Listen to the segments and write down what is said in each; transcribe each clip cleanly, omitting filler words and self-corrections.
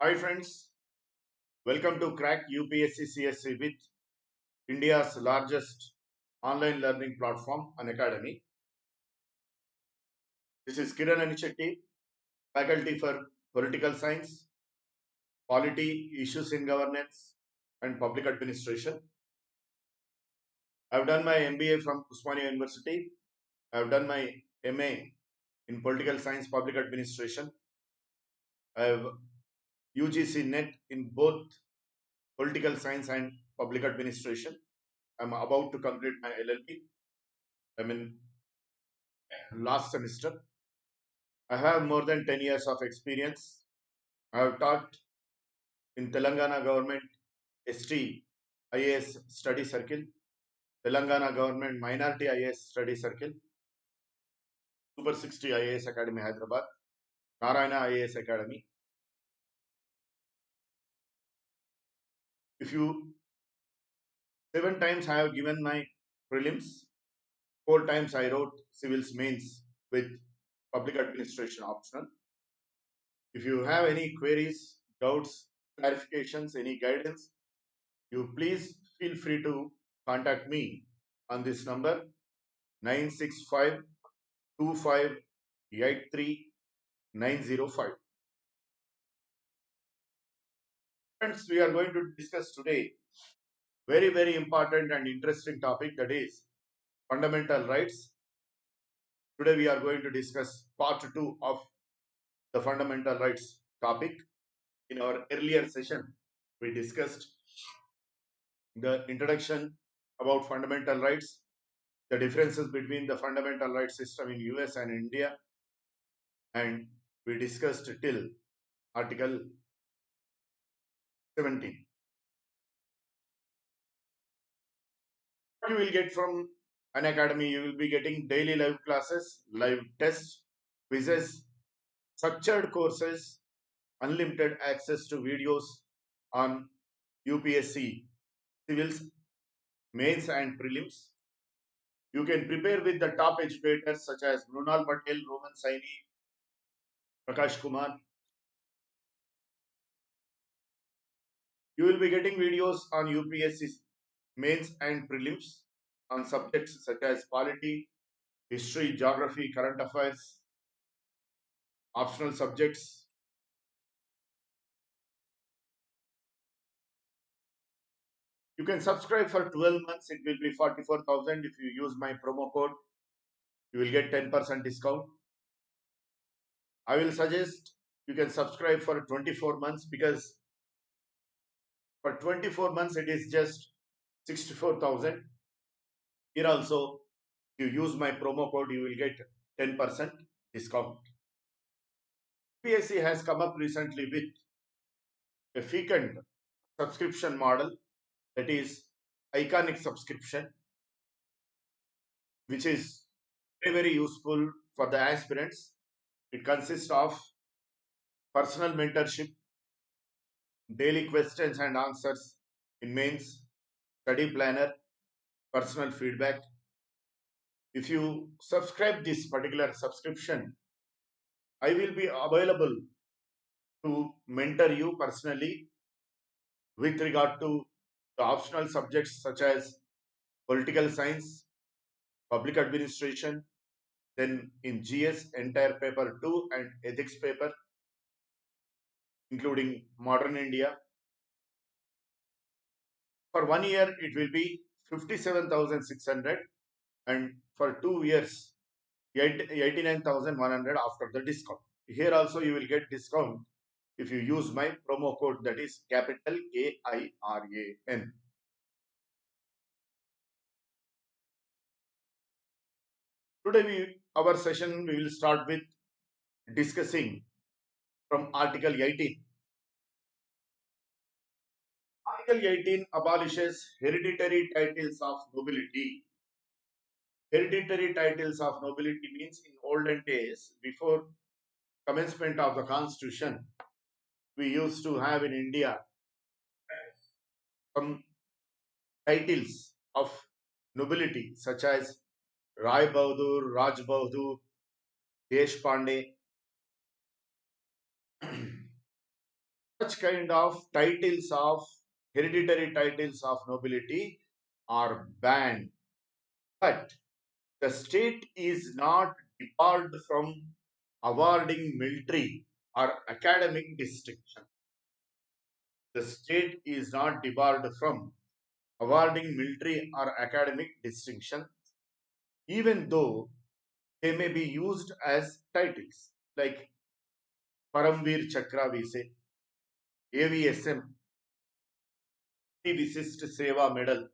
Hi friends, welcome to Crack UPSC CSC with India's largest online learning platform, an academy. This is Kiran Anichetti, faculty for Political Science, Polity, Issues in Governance and Public Administration. I have done my MBA from Usmania University. I have done my MA in Political Science, Public Administration. I have UGC NET in both Political Science and Public Administration. I am about to complete my LLB. I'm in last semester. I have more than 10 years of experience. I have taught in Telangana Government ST IAS Study Circle, Telangana Government Minority IAS Study Circle, Super 60 IAS Academy Hyderabad, Narayana IAS Academy. If you 7 times I have given my prelims, 4 times I wrote civils mains with public administration optional. If you have any queries, doubts, clarifications, any guidance, you please feel free to contact me on this number 965 2583 905. Friends, we are going to discuss today very important and interesting topic, that is fundamental rights. Today we are going to discuss part 2 of the fundamental rights topic. In our earlier session, we discussed the introduction about fundamental rights, the differences between the fundamental rights system in US and India, and we discussed till Article 17. What you will get from an academy, you will be getting daily live classes, live tests, quizzes, structured courses, unlimited access to videos on UPSC, civils, mains and prelims. You can prepare with the top educators such as Brunal Patel, Roman Saini, Prakash Kumar. You will be getting videos on UPSC mains and prelims on subjects such as polity, history, geography, current affairs, optional subjects. You can subscribe for 12 months. It will be 44,000. If you use my promo code, you will get 10% discount. I will suggest you can subscribe for 24 months, because for 24 months it is just 64,000. Here also, if you use my promo code, you will get 10% discount. PSC has come up recently with a fecund subscription model, that is iconic subscription, which is very useful for the aspirants. It consists of personal mentorship, daily questions and answers in mains, study planner, personal feedback. If you subscribe this particular subscription, I will be available to mentor you personally with regard to the optional subjects such as political science, public administration, then in GS, entire paper 2 and ethics paper, including modern India. For 1 year, it will be 57,600, and for 2 years, 89,100 after the discount. Here also you will get discount if you use my promo code, that is capital KIRAN. Today our session we will start with discussing from Article 18. Article 18 abolishes hereditary titles of nobility. Hereditary titles of nobility means in olden days, before commencement of the constitution, we used to have in India some titles of nobility such as Rai Bahadur, Raj Bahadur, Desh Pandey. Such kind of titles of hereditary titles of nobility are banned. But the state is not debarred from awarding military or academic distinction. The state is not debarred from awarding military or academic distinction, even though they may be used as titles like Paramveer Chakra, we say, AVSM, Visist Seva Medal,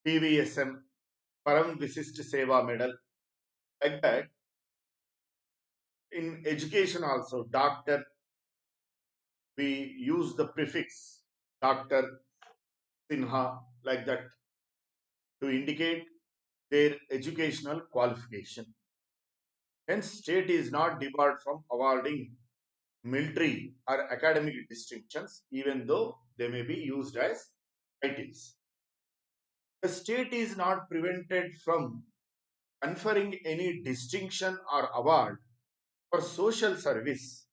PVSM, Param Visist Seva Medal, like that. In education also, doctor, we use the prefix Dr. Sinha, like that, to indicate their educational qualification. Hence, state is not debarred from awarding military or academic distinctions, even though they may be used as titles. The state is not prevented from conferring any distinction or award for social service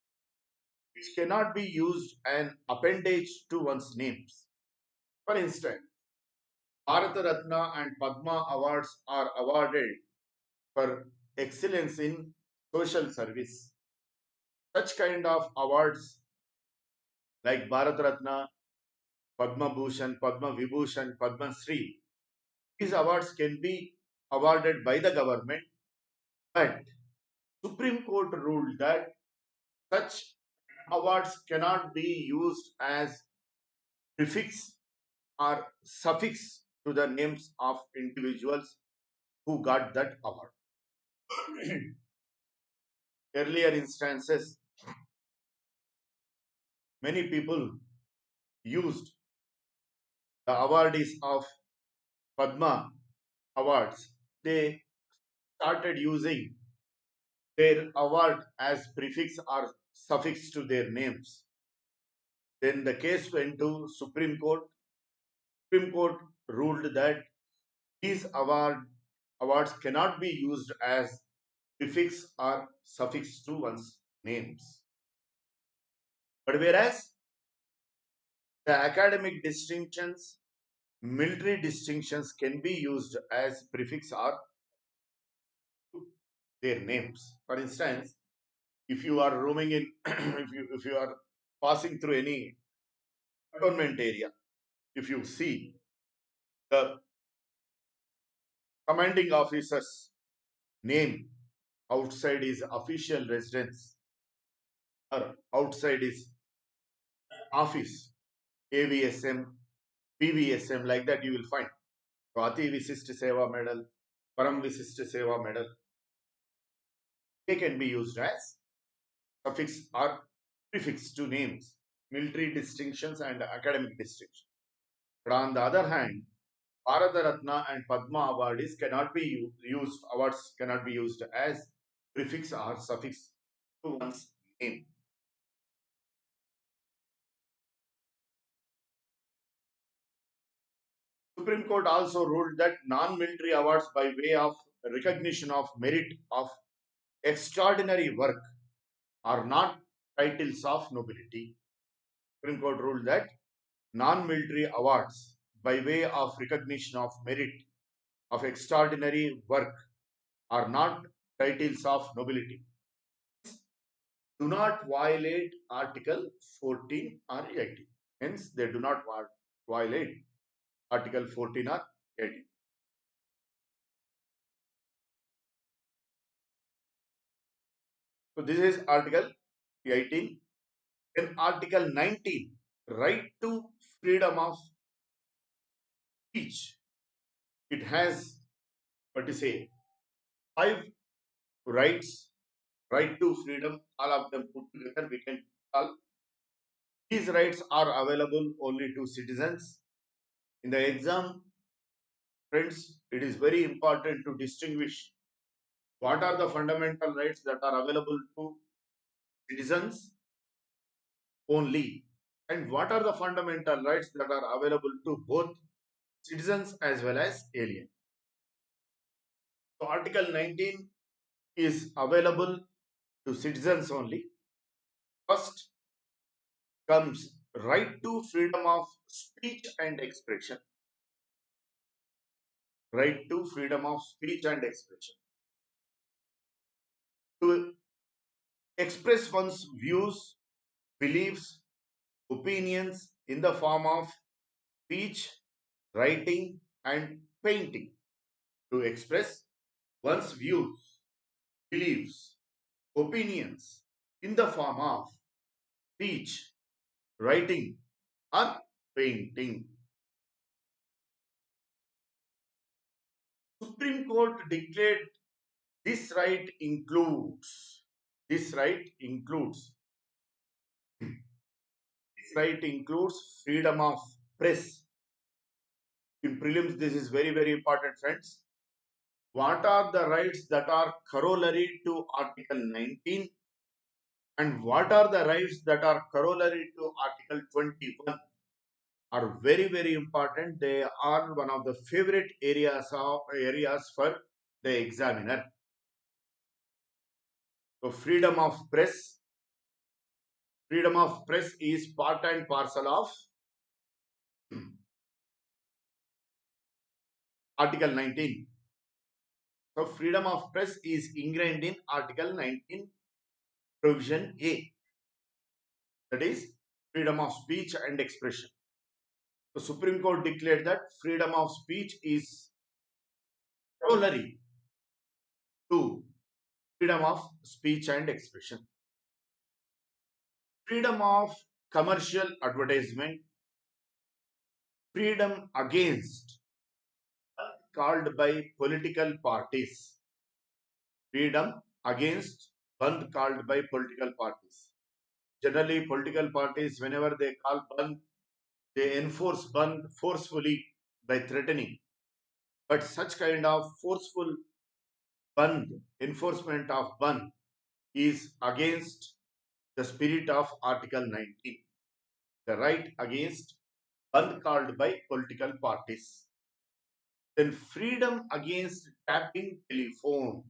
which cannot be used an appendage to one's names. For instance, Bharata Ratna and Padma awards are awarded for excellence in social service. Such kind of awards like Bharat Ratna, Padma Bhushan, Padma Vibhushan, Padma Shri, these awards can be awarded by the government, but Supreme Court ruled that such awards cannot be used as prefix or suffix to the names of individuals who got that award. Earlier instances, many people used the awardees of Padma awards. They started using their award as prefix or suffix to their names. Then the case went to Supreme Court. Supreme Court ruled that these awards cannot be used as prefix or suffix to one's names. But whereas the academic distinctions, military distinctions can be used as prefix or their names. For instance, if you are roaming in, if you are passing through any government area, if you see the commanding officer's name outside his official residence or outside his office, AVSM, PVSM, like that you will find. So, Ati Visist Seva Medal, Param Visist Seva Medal, they can be used as suffix or prefix to names, military distinctions and academic distinctions. But on the other hand, Bharata Ratna and Padma awardees cannot be used, awards cannot be used as prefix or suffix to one's name. Supreme Court also ruled that non-military awards by way of recognition of merit of extraordinary work are not titles of nobility. Supreme Court ruled that non-military awards by way of recognition of merit of extraordinary work are not titles of nobility. Do not violate Article 14 or 18. Hence, they do not violate Article 14 or 18. So, this is Article 18. Then Article 19, right to freedom of speech. It has, what to say, five rights, right to freedom, all of them put together, we can call. These rights are available only to citizens. In the exam, friends, it is very important to distinguish what are the fundamental rights that are available to citizens only and what are the fundamental rights that are available to both citizens as well as aliens. So Article 19 is available to citizens only. First, comes right to freedom of speech and expression. Right to freedom of speech and expression. To express one's views, beliefs, opinions in the form of speech, writing, and painting. To express one's views, beliefs, opinions in the form of speech, writing, or painting. Supreme Court declared this right includes this right includes this right includes freedom of press. In prelims, this is very, very important, friends. What are the rights that are corollary to Article 19 and what are the rights that are corollary to Article 21 are very, very important. They are one of the favorite areas for the examiner. So freedom of press is part and parcel of Article 19. So freedom of press is ingrained in Article 19, provision A. That is freedom of speech and expression. The Supreme Court declared that freedom of speech is corollary to freedom of speech and expression. Freedom of commercial advertisement, freedom against called by political parties, freedom against Bandh called by political parties. Generally, political parties, whenever they call Bandh, they enforce Bandh forcefully by threatening. But such kind of forceful Bandh, enforcement of Bandh, is against the spirit of Article 19, the right against Bandh called by political parties. Then freedom against tapping telephone.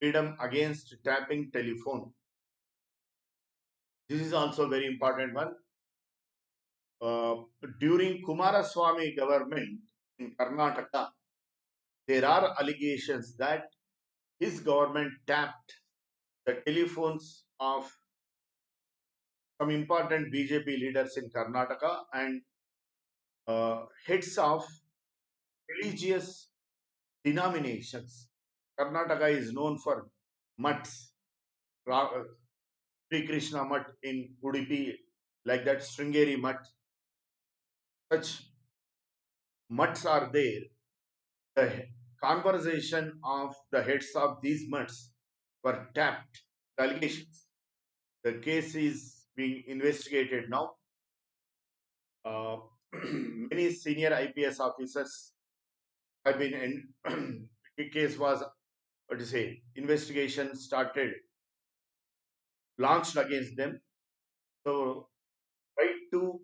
Freedom against tapping telephone. This is also very important one. During Kumaraswamy government in Karnataka, there are allegations that his government tapped the telephones of some important BJP leaders in Karnataka and heads of religious denominations. Karnataka is known for mutts, Sri Krishna Mutt in Udupi, like that Sringeri Mutt. Such mutts are there. The conversation of the heads of these mutts were tapped. The allegations. The case is being investigated now. Many senior IPS officers have been in. The case was, what to say, investigation started, launched against them. So, right to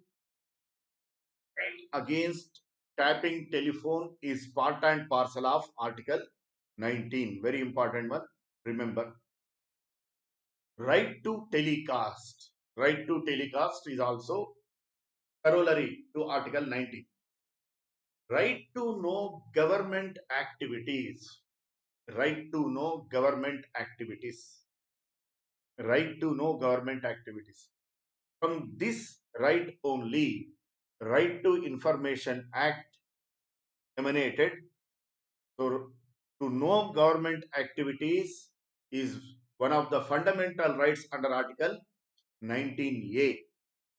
against tapping telephone is part and parcel of Article 19. Very important one. Remember, right to telecast. Right to telecast is also corollary to Article 19. Right to know government activities. Right to know government activities. Right to know government activities. From this right only, Right to Information Act emanated. So, to know government activities is one of the fundamental rights under Article 19A.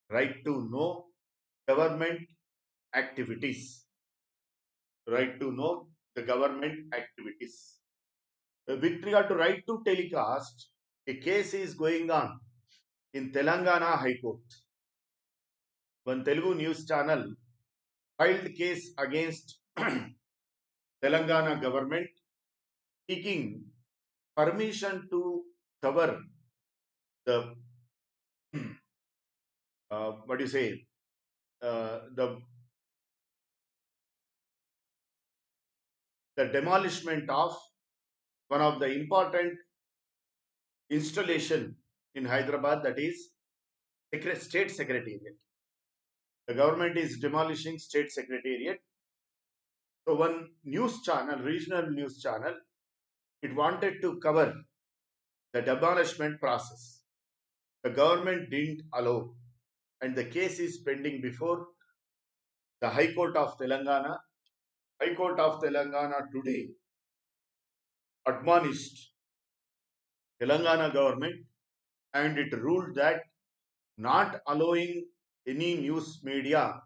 Right to know government activities. Right to know the government activities. With regard to right to telecast, a case is going on in Telangana High Court. One Telugu news channel filed case against Telangana government seeking permission to cover the what do you say the demolishment of one of the important installation in Hyderabad, that is state secretariat. The government is demolishing state secretariat. So one news channel, regional news channel, it wanted to cover the demolishment process. The government didn't allow, and the case is pending before the High Court of Telangana. High Court of Telangana today admonished Telangana government, and it ruled that not allowing any news media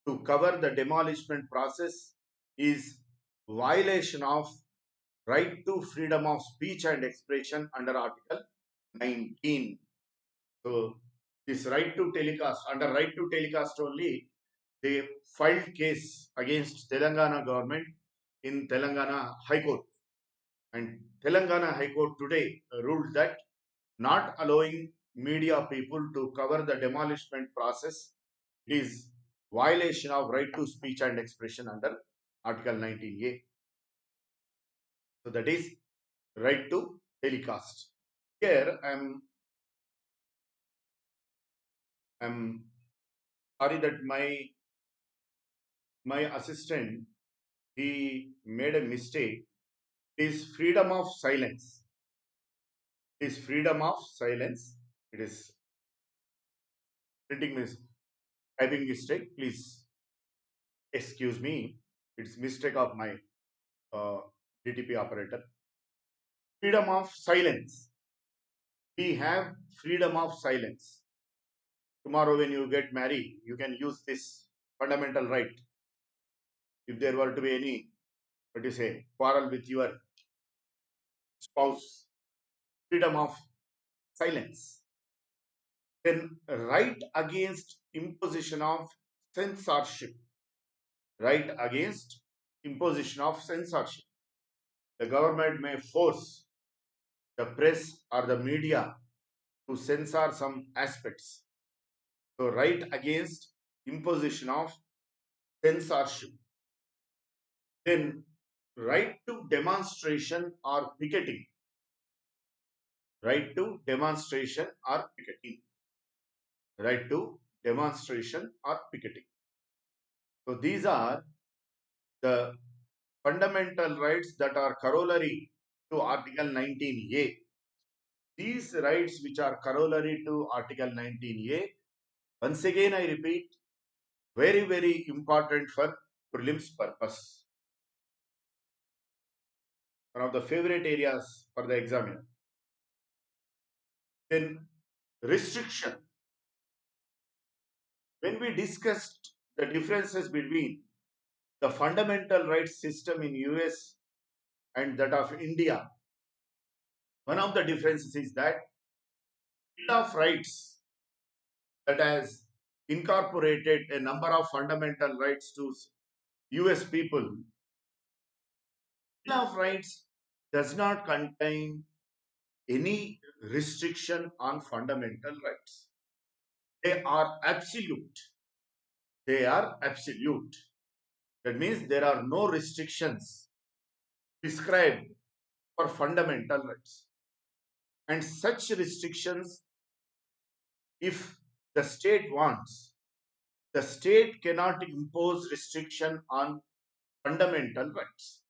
to cover the demolishment process is violation of right to freedom of speech and expression under Article 19. So this right to telecast, under right to telecast only, they filed case against Telangana government in Telangana High Court. And Telangana High Court today ruled that not allowing media people to cover the demolishment process is violation of right to speech and expression under Article 19A. So that is right to telecast. Here I'm sorry that my assistant, he made a mistake. It is freedom of silence. It is freedom of silence. It is printing typing mistake. Please excuse me. It's mistake of my DTP operator. Freedom of silence. We have freedom of silence. Tomorrow when you get married, you can use this fundamental right. If there were to be any, what do you say, quarrel with your spouse, freedom of silence. Then right against imposition of censorship. Right against imposition of censorship. The government may force the press or the media to censor some aspects. So right against imposition of censorship. Then right to demonstration or picketing. Right to demonstration or picketing. Right to demonstration or picketing. So these are the fundamental rights that are corollary to Article 19A. These rights which are corollary to Article 19A, once again I repeat, very, very important for prelims purpose. One of the favorite areas for the examiner. Then restriction. When we discussed the differences between the fundamental rights system in US and that of India, one of the differences is that Bill of Rights that has incorporated a number of fundamental rights to US people, Bill of Rights does not contain any restriction on fundamental rights. They are absolute. They are absolute. That means there are no restrictions prescribed for fundamental rights. And such restrictions, if the state wants, the state cannot impose restriction on fundamental rights.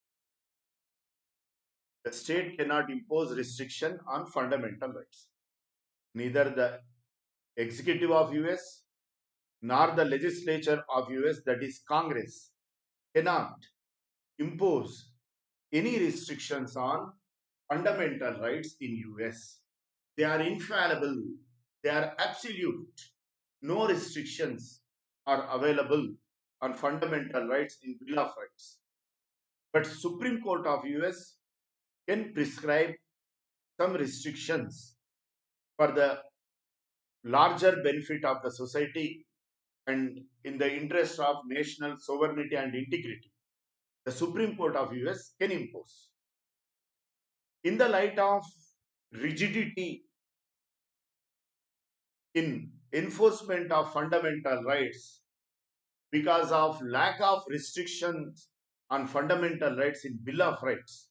The state cannot impose restriction on fundamental rights. Neither the executive of US nor the legislature of US, that is Congress, cannot impose any restrictions on fundamental rights in US. They are infallible. They are absolute. No restrictions are available on fundamental rights in Bill of Rights. But Supreme Court of US can prescribe some restrictions for the larger benefit of the society and in the interest of national sovereignty and integrity. The Supreme Court of US can impose. In the light of rigidity in enforcement of fundamental rights, because of lack of restrictions on fundamental rights in Bill of Rights,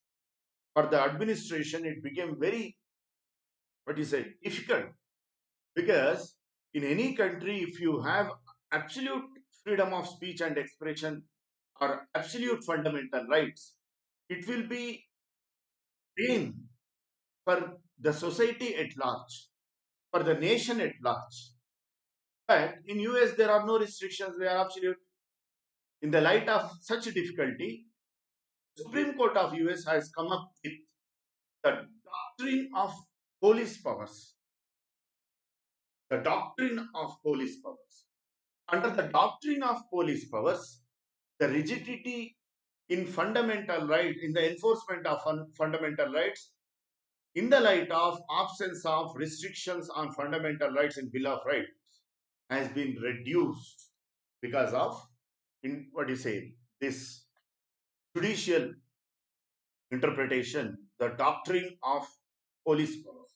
for the administration it became very, difficult, because in any country, if you have absolute freedom of speech and expression or absolute fundamental rights, it will be pain for the society at large, for the nation at large. But in US, there are no restrictions. They are absolute. In the light of such difficulty, Supreme Court of US has come up with the doctrine of police powers. The doctrine of police powers. Under the doctrine of police powers, the rigidity in fundamental right, in the enforcement of fundamental rights, in the light of absence of restrictions on fundamental rights in Bill of Rights, has been reduced because of, in what you say, this judicial interpretation, the doctrine of police powers.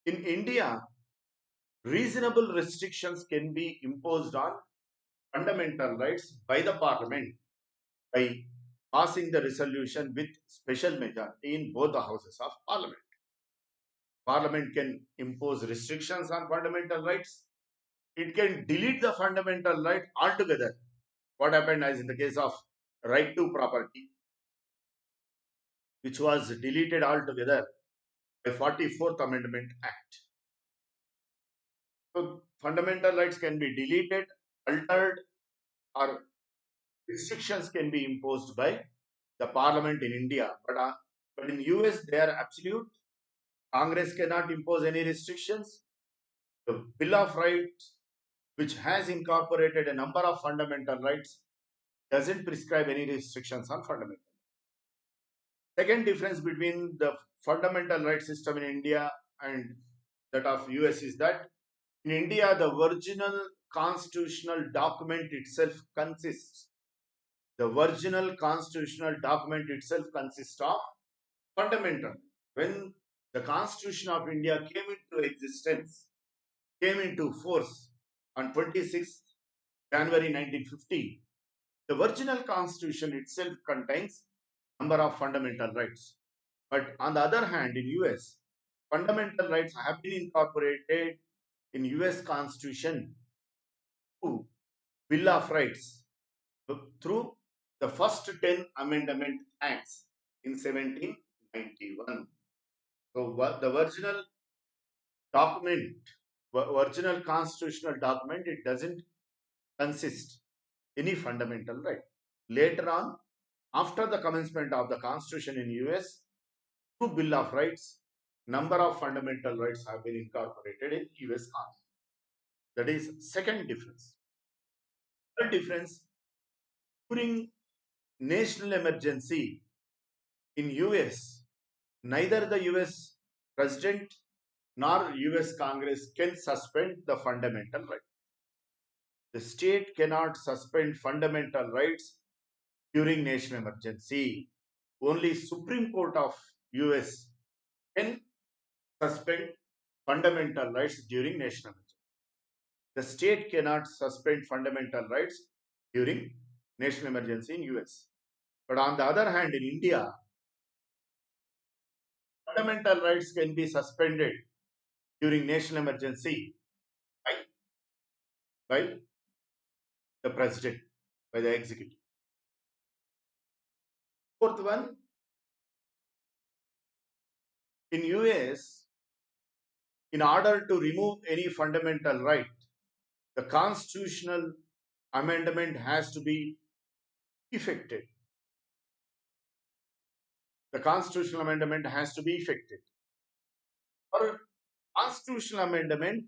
In India, reasonable restrictions can be imposed on fundamental rights by the parliament by passing the resolution with special majority in both the houses of parliament. Parliament can impose restrictions on fundamental rights. It can delete the fundamental right altogether. What happened as in the case of right to property, which was deleted altogether by 44th Amendment Act. So fundamental rights can be deleted, altered, or restrictions can be imposed by the parliament in India. But in US, they are absolute. Congress cannot impose any restrictions. The Bill of Rights, which has incorporated a number of fundamental rights, doesn't prescribe any restrictions on fundamental. Second difference between the fundamental rights system in India and that of US is that in India, the original constitutional document itself consists. The original constitutional document itself consists of fundamental. When the Constitution of India came into existence, came into force on 26th January 1950, the original Constitution itself contains number of fundamental rights. But on the other hand, in US, fundamental rights have been incorporated in US Constitution through Bill of Rights through the first 10 Amendment Acts in 1791. So the original document, original constitutional document, it doesn't consist any fundamental right. Later on, after the commencement of the Constitution in US, through Bill of Rights, number of fundamental rights have been incorporated in US Constitution. That is second difference. Third difference, during national emergency in US, neither the US President nor US Congress can suspend the fundamental right. The state cannot suspend fundamental rights during national emergency. Only Supreme Court of US can suspend fundamental rights during national emergency. The state cannot suspend fundamental rights during national emergency in US. But on the other hand, in India, fundamental rights can be suspended during national emergency by the president, by the executive. Fourth one, in US, in order to remove any fundamental right, the constitutional amendment has to be effected. The constitutional amendment has to be effected. For constitutional amendment,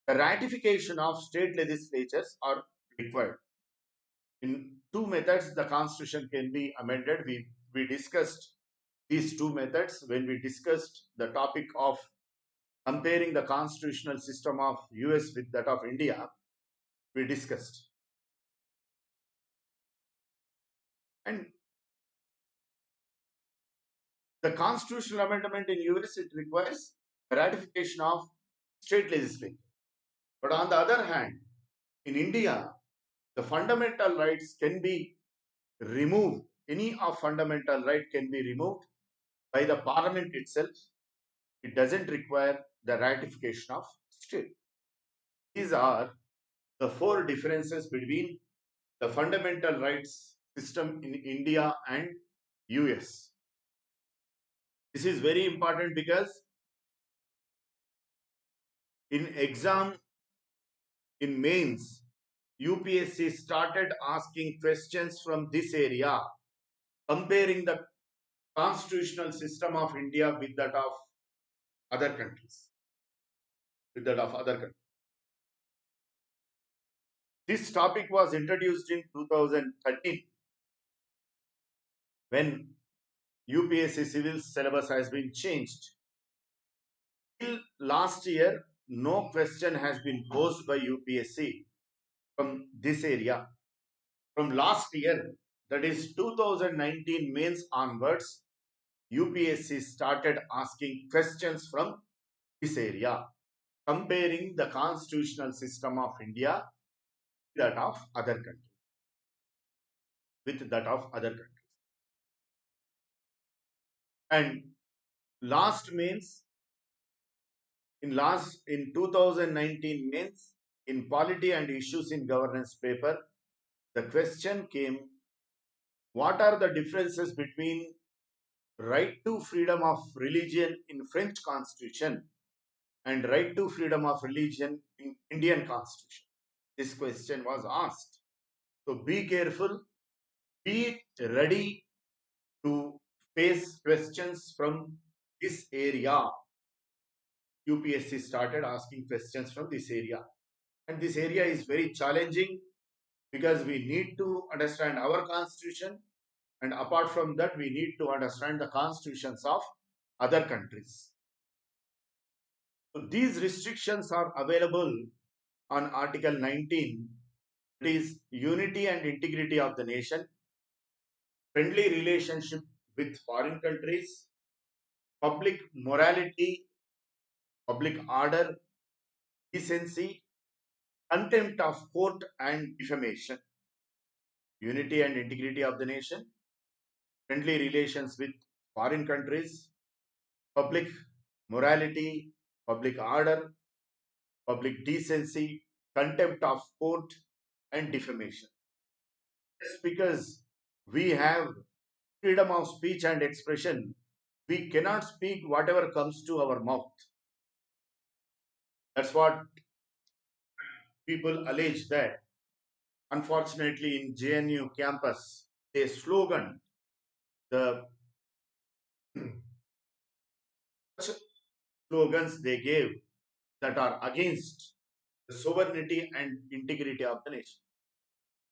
the ratification of state legislatures are required. In two methods, the constitution can be amended. We discussed these two methods when we discussed the topic of comparing the constitutional system of US with that of India. We discussed. And the constitutional amendment in US, it requires the ratification of state legislature. But on the other hand, in India, the fundamental rights can be removed. Any of fundamental right can be removed by the parliament itself. It doesn't require the ratification of state. These are the four differences between the fundamental rights system in India and US. This is very important because in exam, in mains, UPSC started asking questions from this area, comparing the constitutional system of India with that of other countries. This topic was introduced in 2013 when UPSC civil syllabus has been changed. Till last year, no question has been posed by UPSC from this area. From last year, that is 2019 mains onwards, UPSC started asking questions from this area, comparing the constitutional system of India with that of other countries. And last mains, in 2019 mains, in polity and issues in governance paper, the question came, what are the differences between right to freedom of religion in French constitution and right to freedom of religion in Indian constitution? This question was asked. So be careful, be ready to face questions from this area. UPSC started asking questions from this area. And this area is very challenging because we need to understand our constitution, and apart from that, we need to understand the constitutions of other countries. So these restrictions are available on Article 19. It is unity and integrity of the nation, friendly relationship with foreign countries, public morality, public order, decency, contempt of court and defamation, unity and integrity of the nation, friendly relations with foreign countries, public morality, public order, public decency, contempt of court, and defamation. Just because we have freedom of speech and expression, we cannot speak whatever comes to our mouth. That's what people allege that. Unfortunately, in JNU campus, they slogan the slogans they gave that are against the sovereignty and integrity of the nation.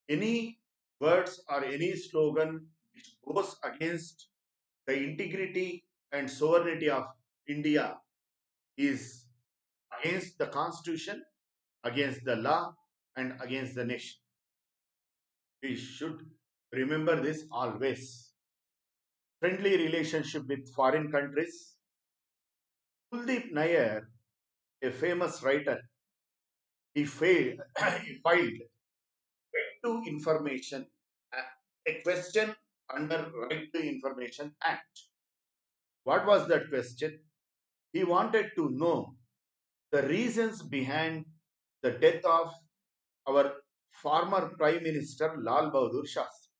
Any words or any slogan which goes against the integrity and sovereignty of India is against the constitution, against the law, and against the nation. We should remember this always. Friendly relationship with foreign countries. Kuldeep Nair, a famous writer, he filed Right to Information, a question under Right to Information Act. What was that question? He wanted to know the reasons behind the death of our former Prime Minister Lal Bahadur Shastri.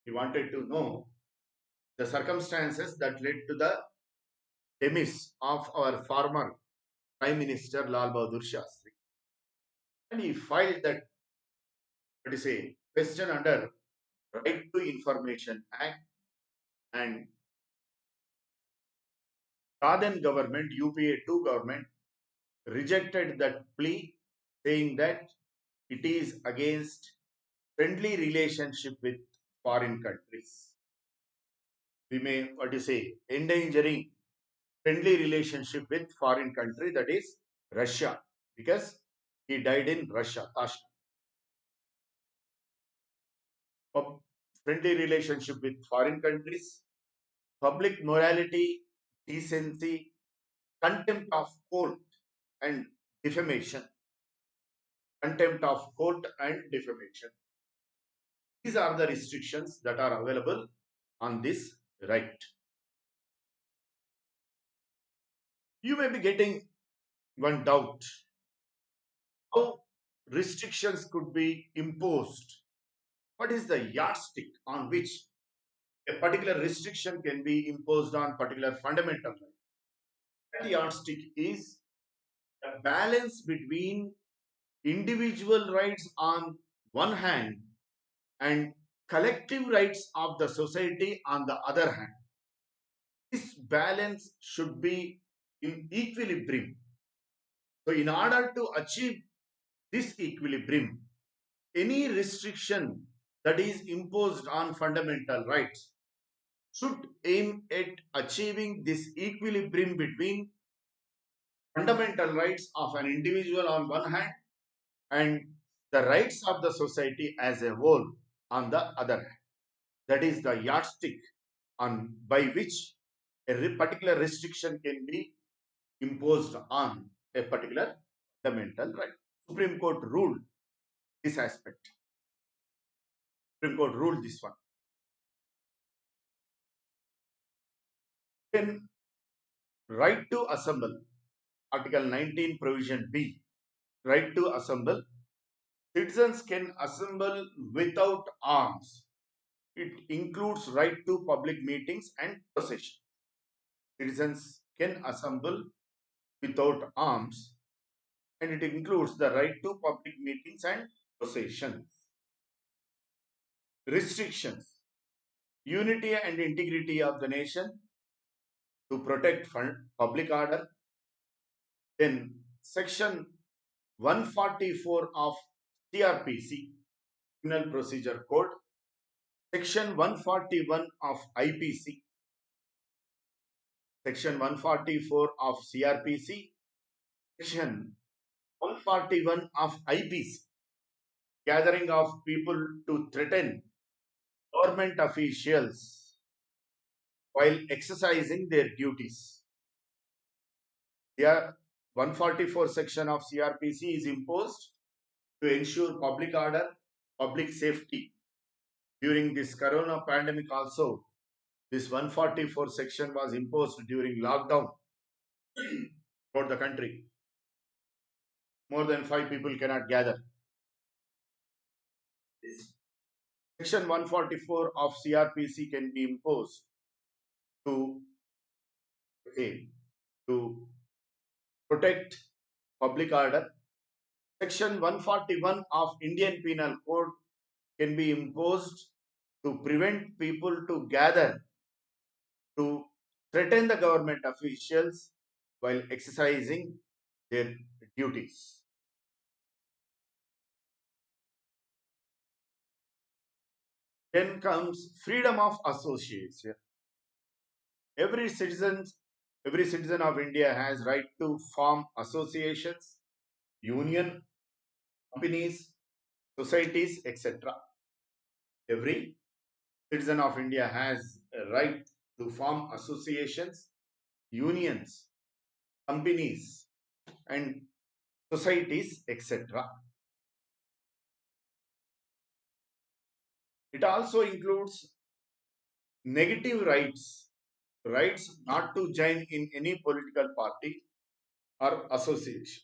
He wanted to know the circumstances that led to the demise of our former Prime Minister Lal Bahadur Shastri. And he filed that, what is a question under Right to Information Act, and Southern government, UPA-2 government, rejected that plea, saying that it is against friendly relationship with foreign countries. We may, what you say, endangering friendly relationship with foreign country, that is Russia, because he died in Russia, Tashkent. Friendly relationship with foreign countries, public morality, decency, contempt of court and defamation. Contempt of court and defamation. These are the restrictions that are available on this right. You may be getting one doubt. How restrictions could be imposed? What is the yardstick on which a particular restriction can be imposed on particular fundamental right? That yardstick is the balance between individual rights on one hand and collective rights of the society on the other hand. This balance should be in equilibrium. So, in order to achieve this equilibrium, any restriction that is imposed on fundamental rights should aim at achieving this equilibrium between fundamental rights of an individual on one hand and the rights of the society as a whole on the other hand. That is the yardstick on by which a particular restriction can be imposed on a particular fundamental right. Supreme Court ruled this aspect. Supreme Court ruled this one. Then right to assemble, Article 19, Provision B. Right to assemble. Citizens can assemble without arms. It includes right to public meetings and procession. Citizens can assemble without arms, and it includes the right to public meetings and processions. Restrictions. Unity and integrity of the nation to protect public order. Then Section 144 of CRPC, Criminal Procedure Code, Section 141 of IPC, Section 144 of CRPC, Section 141 of IPC, gathering of people to threaten government officials while exercising their duties. Here, 144 section of CRPC is imposed to ensure public order, public safety. During this corona pandemic also, this 144 section was imposed during lockdown throughout the country. More than 5 people cannot gather. Section 144 of CRPC can be imposed to, to protect public order. Section 141 of Indian Penal Code can be imposed to prevent people to gather to threaten the government officials while exercising their duties. Then comes freedom of association. Every citizen of India has right to form associations, union, companies, societies, etc. Every citizen of India has a right to form associations, unions, companies, and societies, etc. It also includes negative rights, rights not to join in any political party or association.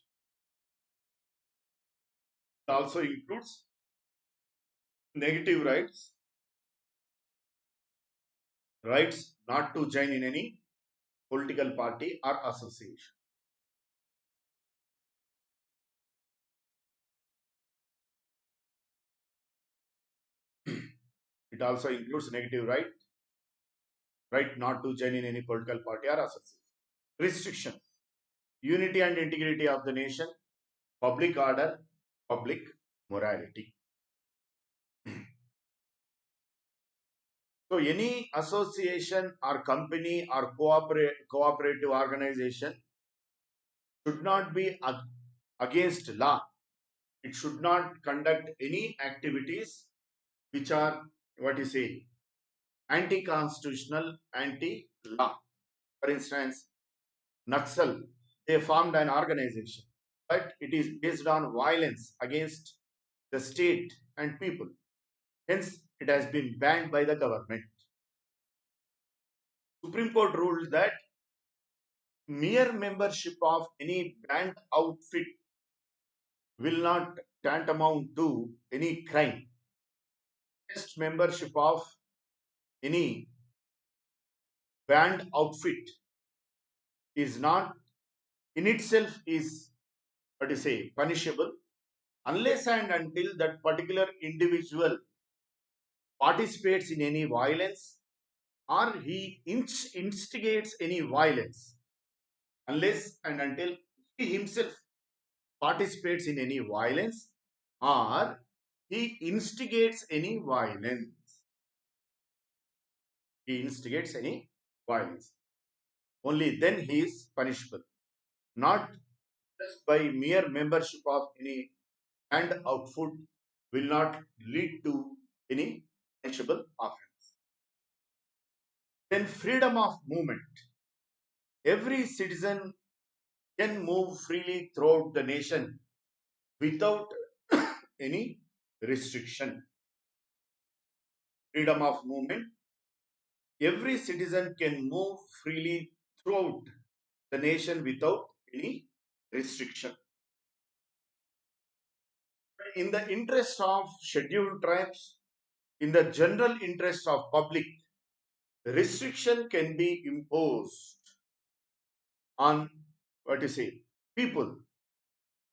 It also includes negative rights, rights not to join in any political party or association. It also includes negative right not to join in any political party or association. Restriction, unity and integrity of the nation, public order, public morality. So any association or company or cooperative organization should not be against law. It should not conduct any activities which are, what you say, anti-constitutional, anti-law. For instance, Naxal, they formed an organization, but it is based on violence against the state and people. Hence, it has been banned by the government. Supreme Court ruled that mere membership of any banned outfit will not tantamount to any crime. Just membership of any band outfit is not in itself is what to say punishable unless and until that particular individual participates in any violence or he instigates any violence unless and until he himself participates in any violence or he instigates any violence. He instigates any violence. Only then he is punishable. Not just by mere membership of any hand outfit will not lead to any punishable offense. Then freedom of movement. Every citizen can move freely throughout the nation without any restriction. Freedom of movement. Every citizen can move freely throughout the nation without any restriction. In the interest of scheduled tribes, in the general interest of public, restriction can be imposed on what you say people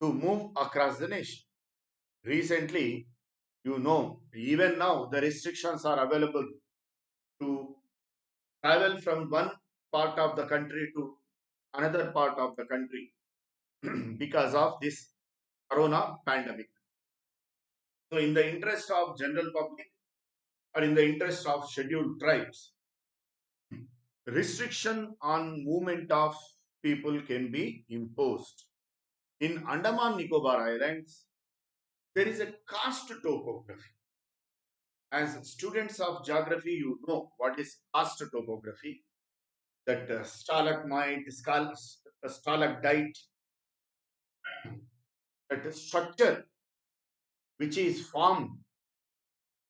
to move across the nation. Recently, even now the restrictions are available to travel from one part of the country to another part of the country because of this corona pandemic. So, in the interest of general public or in the interest of scheduled tribes, restriction on movement of people can be imposed. In Andaman Nicobar Islands, there is a caste topography. As students of geography, you know what is caste topography. That stalagmite, stalactite, that structure which is formed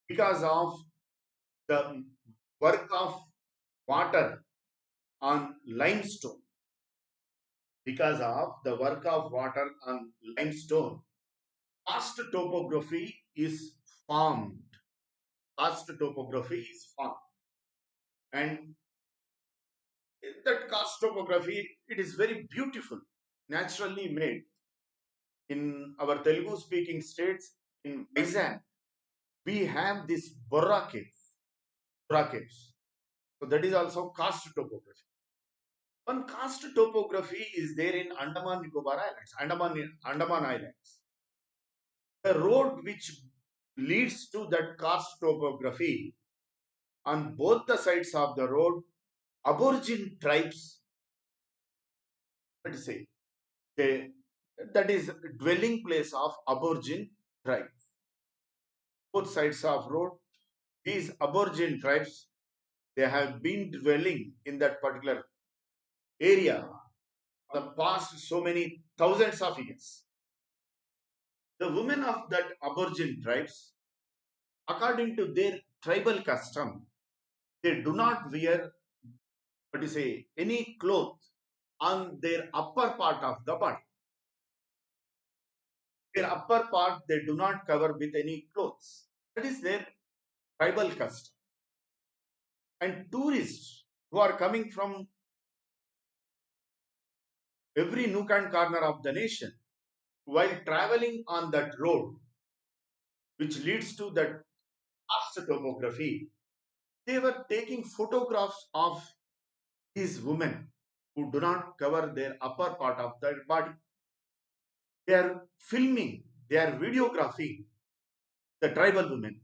because of the work of water on limestone. Because of the work of water on limestone, karst topography is formed. Karst topography is formed. And that karst topography, it is very beautiful, naturally made. In our Telugu speaking states, in Vizag, we have this Borra caves. Borra caves. So that is also karst topography. One karst topography is there in Andaman Nicobar Islands, Andaman Islands. The road which leads to that karst topography, on both the sides of the road, Aborigine tribes, let's say, they, that is dwelling place of Aborigine tribes. Both sides of road, these Aborigine tribes, they have been dwelling in that particular area for the past so many thousands of years. The women of that Aborigine tribes, according to their tribal custom, they do not wear what you say any cloth on their upper part of the body. Their upper part they do not cover with any clothes. That is their tribal custom. And tourists who are coming from every nook and corner of the nation, while traveling on that road, which leads to that vast topography, they were taking photographs of these women who do not cover their upper part of their body. They are filming, they are videographing the tribal women.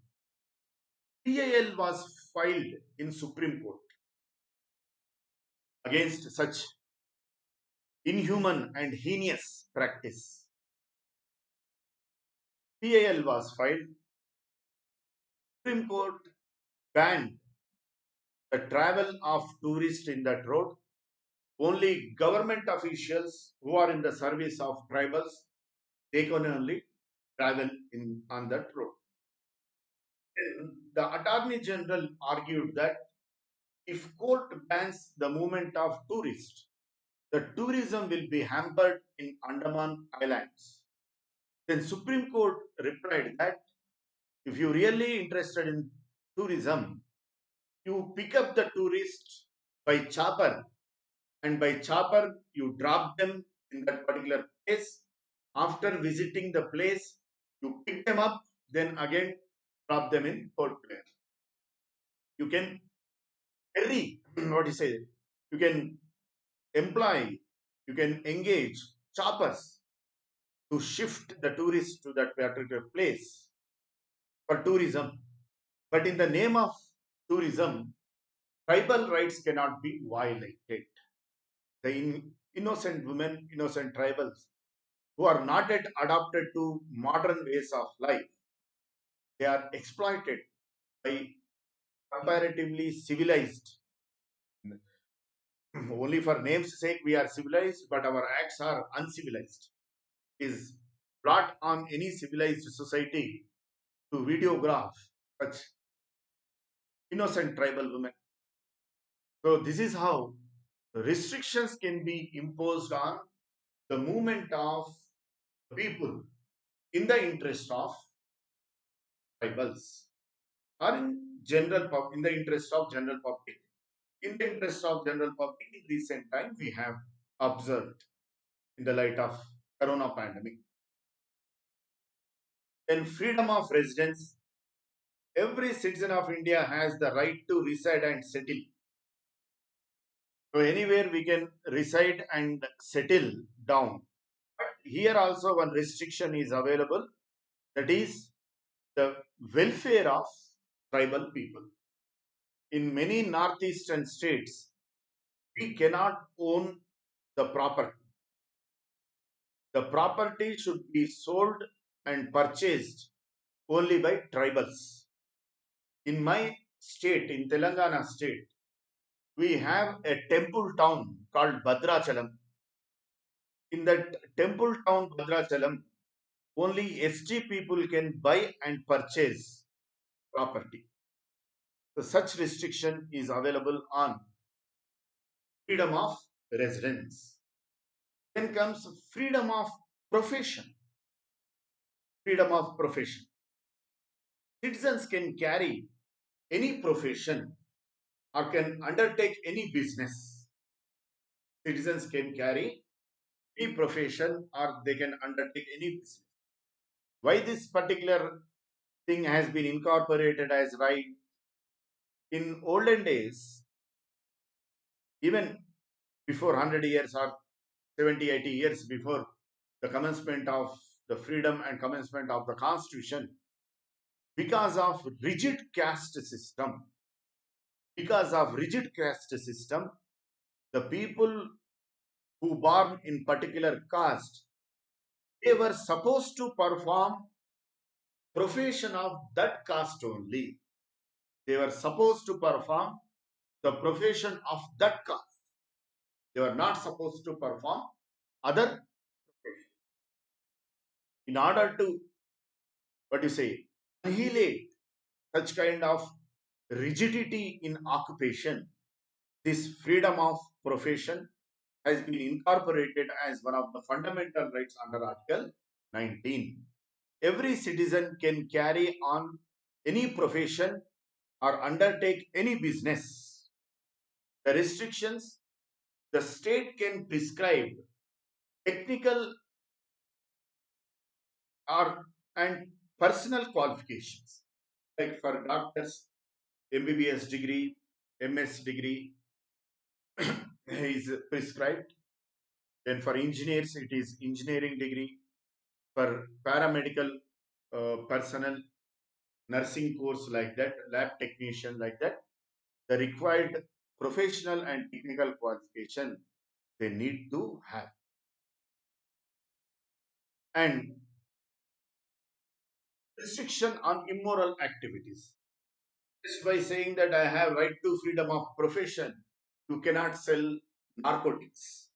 PIL was filed in Supreme Court against such inhuman and heinous practice. PIL was filed. Supreme Court banned the travel of tourists in that road. Only government officials who are in the service of tribals, they can only travel on that road. The Attorney General argued that if court bans the movement of tourists, the tourism will be hampered in Andaman Islands. Then Supreme Court replied that if you're really interested in tourism, you pick up the tourists by chopper, and by chopper you drop them in that particular place. After visiting the place, you pick them up, then again drop them in Port Blair. You can carry what you say. You can employ, you can engage choppers to shift the tourists to that particular place for tourism. But in the name of tourism, tribal rights cannot be violated. The innocent women, innocent tribals who are not yet adapted to modern ways of life, they are exploited by comparatively civilized. Only for name's sake, we are civilized, but our acts are uncivilized. Is brought on any civilized society to videograph such innocent tribal women. So this is how restrictions can be imposed on the movement of people in the interest of tribals or in the interest of general public. In the interest of general public, in recent time we have observed in the light of corona pandemic. Then freedom of residence. Every citizen of India has the right to reside and settle. So anywhere we can reside and settle down. But here also one restriction is available, that is the welfare of tribal people. In many northeastern states, we cannot own the property. The property should be sold and purchased only by tribals. In my state, in Telangana state, we have a temple town called Bhadrachalam. In that temple town Bhadrachalam, only ST people can buy and purchase property. So such restriction is available on freedom of residence. Then comes freedom of profession. Freedom of profession. Citizens can carry any profession or can undertake any business. Citizens can carry any profession or they can undertake any business. Why this particular thing has been incorporated as right? In olden days, even before 100 years or 70, 80 years before the commencement of the freedom and commencement of the constitution, because of rigid caste system, the people who born in particular caste, they were supposed to perform profession of that caste only. They were supposed to perform the profession of that caste. They were not supposed to perform other profession. In order to, what you say, annihilate such kind of rigidity in occupation, this freedom of profession has been incorporated as one of the fundamental rights under Article 19. Every citizen can carry on any profession or undertake any business. The restrictions, the state can prescribe technical or and personal qualifications, like for doctors, MBBS degree, MS degree is prescribed. Then for engineers, it is engineering degree. For paramedical personnel, nursing course like that, lab technician like that, the required professional and technical qualification they need to have. And restriction on immoral activities. Just by saying that I have right to freedom of profession, you cannot sell narcotics.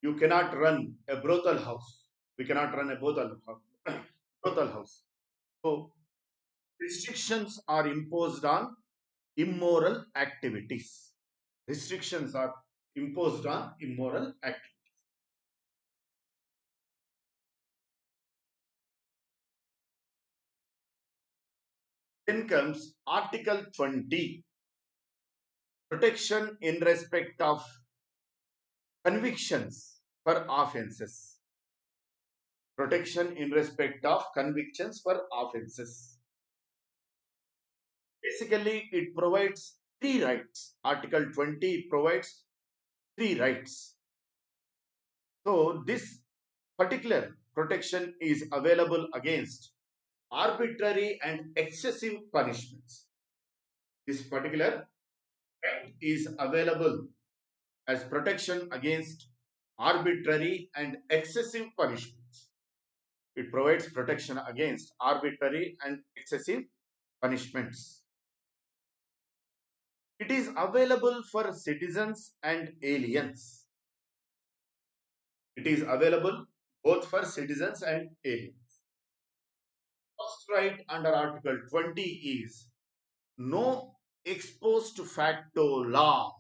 You cannot run a brothel house. We cannot run a brothel house. So restrictions are imposed on immoral activities. Restrictions are imposed on immoral activities. Then comes Article 20, protection in respect of convictions for offences. Protection in respect of convictions for offences. Basically, it provides three rights. Article 20 provides three rights. So, this particular protection is available against arbitrary and excessive punishments. This particular right is available as protection against arbitrary and excessive punishments. It provides protection against arbitrary and excessive punishments. It is available for citizens and aliens. It is available both for citizens and aliens. First right under Article 20 is no ex post facto law.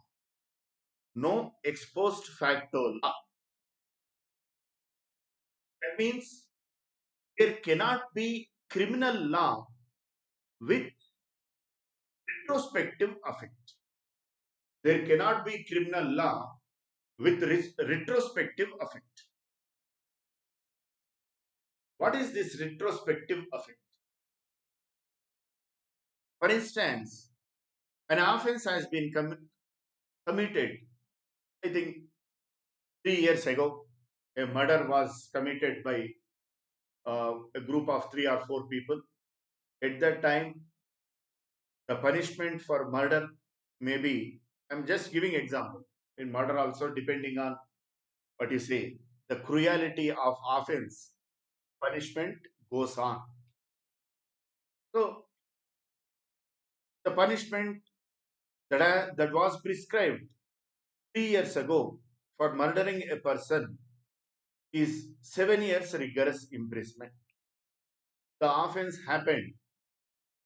No ex post facto law. That means there cannot be criminal law with retrospective effect. There cannot be criminal law with retrospective effect. What is this retrospective effect? For instance, an offense has been committed, I think 3 years ago, a murder was committed by a group of 3 or 4 people. At that time, the punishment for murder may be, I'm just giving example, in murder also depending on what you say, the cruelty of offense, punishment goes on. So the punishment that was prescribed 3 years ago for murdering a person is 7 years rigorous imprisonment. The offense happened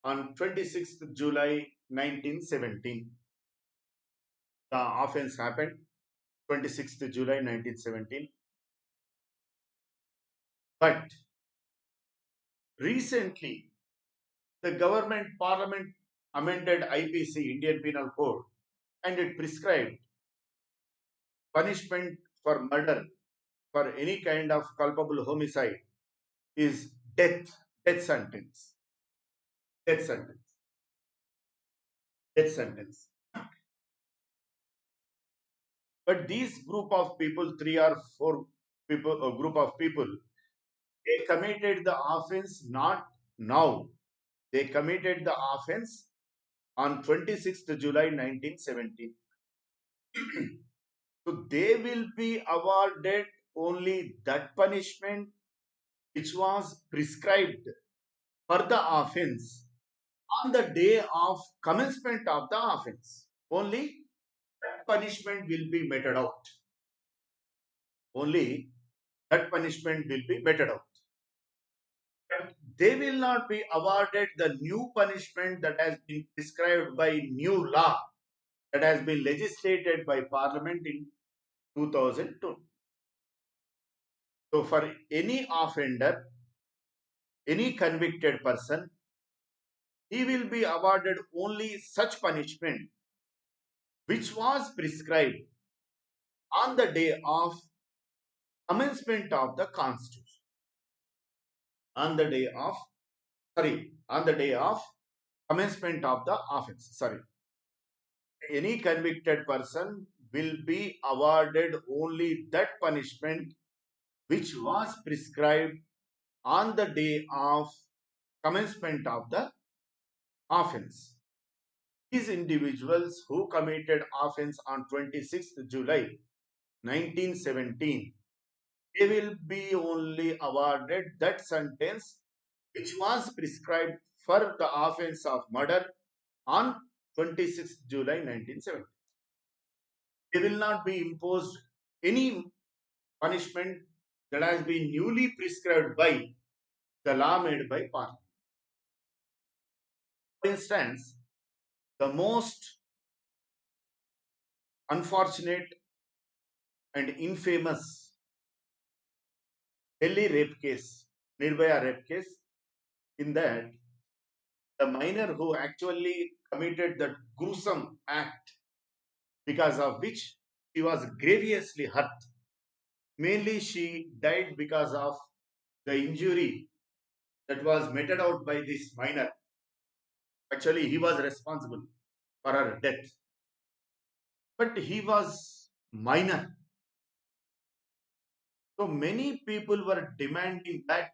on 26th July 1917. The offense happened 26th July 1917. But recently, the government parliament amended IPC, Indian Penal Code, and it prescribed punishment for murder for any kind of culpable homicide is death sentence, death sentence, death sentence. But these group of people, 3 or 4 people, a group of people, they committed the offense not now. They committed the offense on 26th July 1917. So they will be awarded only that punishment which was prescribed for the offense on the day of commencement of the offense. Only that punishment will be meted out. Only that punishment will be meted out. But they will not be awarded the new punishment that has been prescribed by new law that has been legislated by Parliament in 2002. So for any offender, any convicted person, he will be awarded only such punishment which was prescribed on the day of commencement of the constitution. On the day of, on the day of commencement of the offense. Any convicted person will be awarded only that punishment which was prescribed on the day of commencement of the offense. These individuals who committed offense on 26th July 1917, they will be only awarded that sentence which was prescribed for the offense of murder on 26th July 1917. They will not be imposed any punishment that has been newly prescribed by the law made by Parliament. For instance, the most unfortunate and infamous Delhi rape case, Nirbhaya rape case, in that the minor who actually committed that gruesome act, because of which she was grievously hurt. Mainly, she died because of the injury that was meted out by this minor. Actually, he was responsible for her death, but he was minor. So many people were demanding that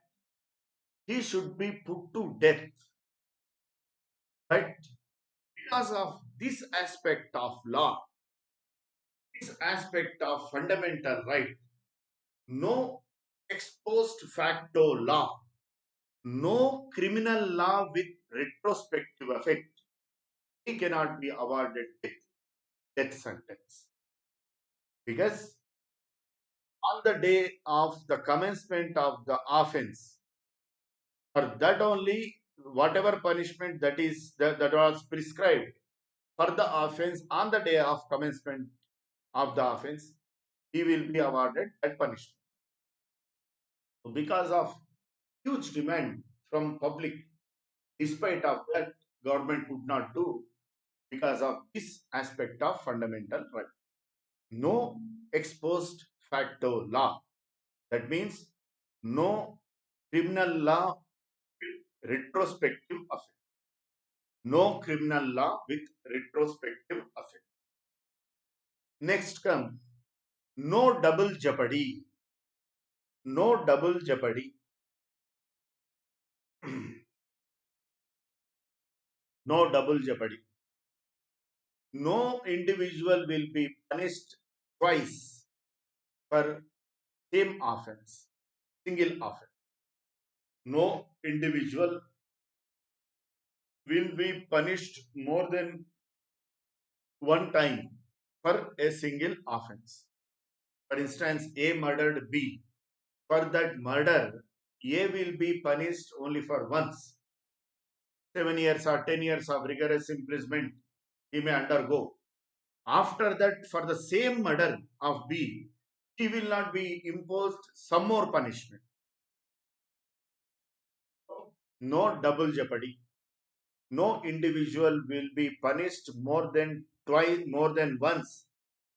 he should be put to death. But because of this aspect of law, this aspect of fundamental right, no ex post facto law, no criminal law with retrospective effect, he cannot be awarded with death sentence. Because on the day of the commencement of the offense, for that only, whatever punishment that was prescribed for the offense on the day of commencement of the offense, he will be awarded that punishment. So because of huge demand from public, despite of that, government could not do because of this aspect of fundamental right. No ex post facto law. That means no criminal law with retrospective effect. No criminal law with retrospective effect. Next come no double jeopardy. No double jeopardy. No double jeopardy. No individual will be punished twice for same offense, single offense. No individual will be punished more than one time for a single offense. For instance, A murdered B. For that murder, A will be punished only for once. 7 years or 10 years of rigorous imprisonment he may undergo. After that, for the same murder of B, he will not be imposed some more punishment. No double jeopardy. No individual will be punished more than once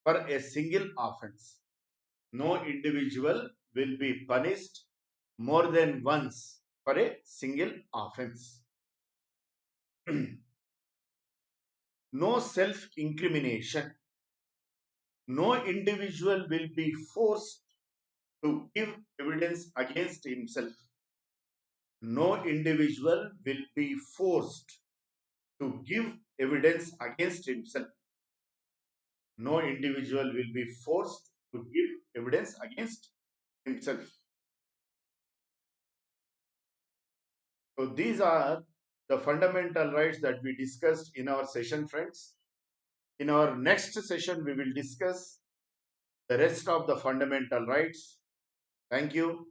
for a single offense. No individual will be punished more than once for a single offense. No self incrimination. No individual will be forced to give evidence against himself. No individual will be forced to give evidence against himself. No individual will be forced to give evidence against himself. So these are the fundamental rights that we discussed in our session, friends. In our next session, we will discuss the rest of the fundamental rights. Thank you.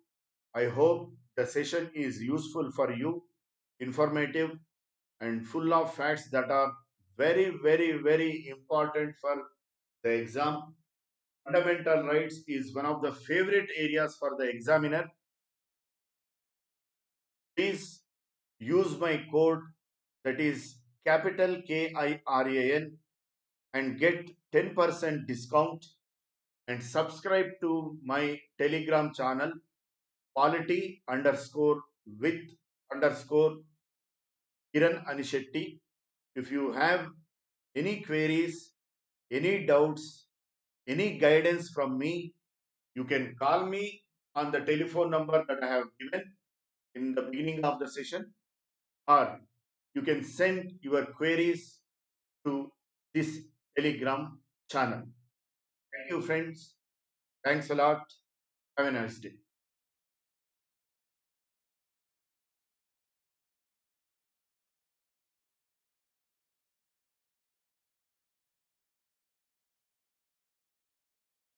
I hope the session is useful for you, informative, and full of facts that are very, very, very important for the exam. Fundamental rights is one of the favorite areas for the examiner. Please use my code, that is capital KIRAN, and get 10% discount, and subscribe to my Telegram channel polity underscore with underscore Kiran Anishetty. If you have any queries, any doubts, any guidance from me, you can call me on the telephone number that I have given in the beginning of the session, or you can send your queries to this Telegram channel. Thank you, friends. Thanks a lot. Have a nice day.